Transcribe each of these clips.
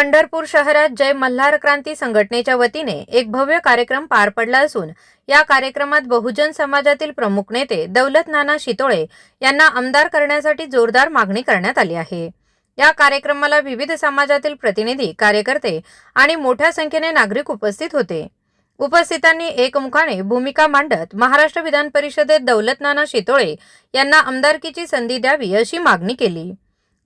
पंढरपूर शहरात जय मल्हार क्रांती संघटनेच्या वतीने एक भव्य कार्यक्रम पार पडला असून या कार्यक्रमात बहुजन समाजातील प्रमुख नेते दौलत नाना शितोळे यांना आमदार करण्यासाठी जोरदार मागणी करण्यात आली आहे। या कार्यक्रमाला विविध समाजातील प्रतिनिधी, कार्यकर्ते आणि मोठ्या संख्येने नागरिक उपस्थित होते। उपस्थितांनी एकमुखाने भूमिका मांडत महाराष्ट्र विधान परिषदेत दौलत नाना शितोळे यांना आमदारकीची संधी द्यावी अशी मागणी केली।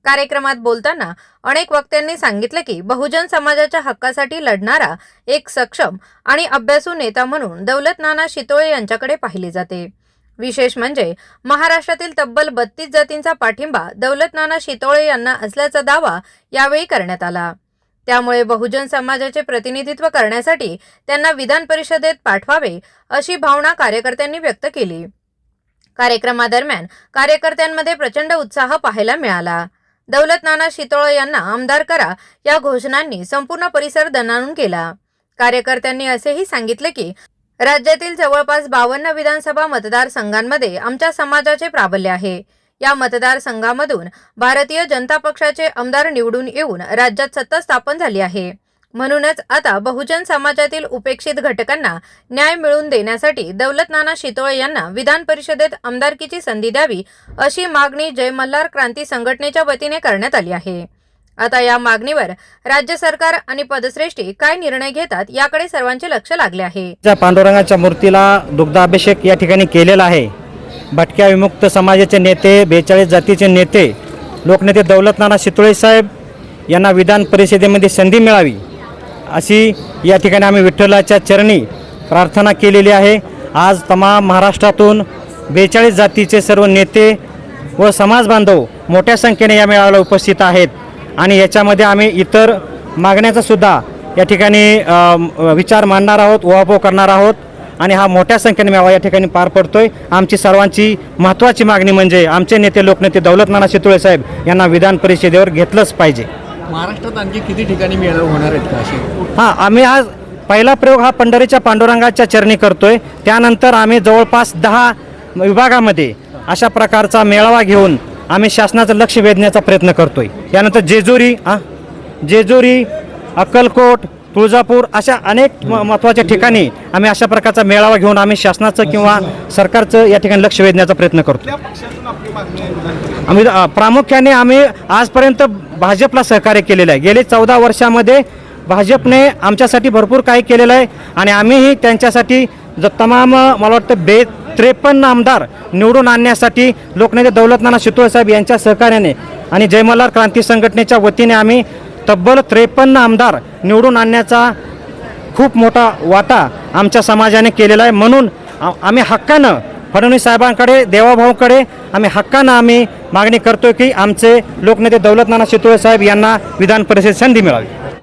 कार्यक्रमात बोलताना अनेक वक्त्यांनी सांगितले की बहुजन समाजाच्या हक्कासाठी लढणारा एक सक्षम आणि अभ्यासू नेता म्हणून दौलत नाना शितोळे यांच्याकडे पाहिले जाते। विशेष म्हणजे महाराष्ट्रातील तब्बल 32 जातींचा पाठिंबा दौलत नाना शितोळे यांना असल्याचा दावा यावेळी करण्यात आला। त्यामुळे बहुजन समाजाचे प्रतिनिधित्व करण्यासाठी त्यांना विधान परिषदेत पाठवावे अशी भावना कार्यकर्त्यांनी व्यक्त केली। कार्यक्रमादरम्यान कार्यकर्त्यांमध्ये प्रचंड उत्साह पाहायला मिळाला। दौलत नाना शितोळे यांना आमदार करा या घोषणांनी संपूर्ण परिसर दणाणून केला। कार्यकर्त्यांनी असेही सांगितले की राज्यातील जवळपास 52 विधानसभा मतदारसंघांमध्ये आमच्या समाजाचे प्राबल्य आहे। या मतदारसंघामधून भारतीय जनता पक्षाचे आमदार निवडून येऊन राज्यात सत्ता स्थापन झाली आहे। म्हणूनच आता बहुजन समाजातील उपेक्षित घटकांना न्याय मिळवून देण्यासाठी दौलत नाना शितोळे यांना विधान परिषदेत आमदारकीची संधी द्यावी अशी मागणी जय मल्हार क्रांती संघटनेच्या वतीने करण्यात आली आहे। आता या मागणीवर राज्य सरकार आणि पदश्रेष्ठी काय निर्णय घेतात याकडे सर्वांचे लक्ष लागले आहे। पांडुरंगाच्या मूर्तीला दुग्धाभिषेक या ठिकाणी केलेला आहे। भटक्या विमुक्त समाजाचे नेते, 42 जातीचे नेते, लोकनेते दौलत नाना शितोळे साहेब यांना विधान परिषदेमध्ये संधी मिळावी अशी या ठिकाणी आम्ही विठ्ठलाच्या चरणी प्रार्थना केलेली आहे। आज तमाम महाराष्ट्रातून 42 जातीचे सर्व नेते व समाज बांधव मोठ्या संख्येने या मेळाव्याला उपस्थित आहेत आणि याच्यामध्ये आम्ही इतर मागण्याचा सुद्धा या ठिकाणी विचार मांडणार आहोत, उहापोह करणार आहोत आणि हा मोठ्या संख्येने मेळावा या ठिकाणी पार पडतोय। आमची सर्वांची महत्त्वाची मागणी म्हणजे आमचे नेते, लोकनेते दौलत नाना शितोळे साहेब यांना विधान परिषदेवर घेतलंच पाहिजे। महाराष्ट्रात आणखी किती ठिकाणी मेळावे होणार आहेत का असे? आम्ही आज पहिला प्रयोग हा पंढरीच्या पांडुरंगाच्या चरणी करतोय। त्यानंतर आम्ही जवळपास 10 विभागामध्ये अशा प्रकारचा मेळावा घेऊन आम्ही शासनाचं लक्ष वेधण्याचा प्रयत्न करतोय। यानंतर जेजुरी, अक्कलकोट, तुळजापूर अशा अनेक महत्त्वाच्या ठिकाणी आम्ही अशा प्रकारचा मेळावा घेऊन आम्ही शासनाचं किंवा सरकारचं या ठिकाणी लक्ष वेधण्याचा प्रयत्न करतो। आम्ही प्रामुख्याने आजपर्यंत भाजपला सहकार्य केलेलं आहे। गेले 14 वर्षामध्ये भाजपने आमच्यासाठी भरपूर काही केलेलं आहे आणि आम्हीही त्यांच्यासाठी तमाम मला वाटतं 53 आमदार निवडून आणण्यासाठी लोकनेते दौलत नाना शितोळे साहेब यांच्या सहकार्याने आणि जय मल्हार क्रांती संघटनेच्या वतीने आम्ही तब्बल 53 आमदार निवडून आणण्याचा खूप मोठा वाटा आमच्या समाजाने केलेला आहे। म्हणून आम्ही हक्कानं फडणवीस साहेबांकडे, देवाभाऊकडे आम्ही मागणी करतोय की आमचे लोकनेते दौलत नाना शितोळे साहेब यांना विधान परिषदेत संधी मिळावी।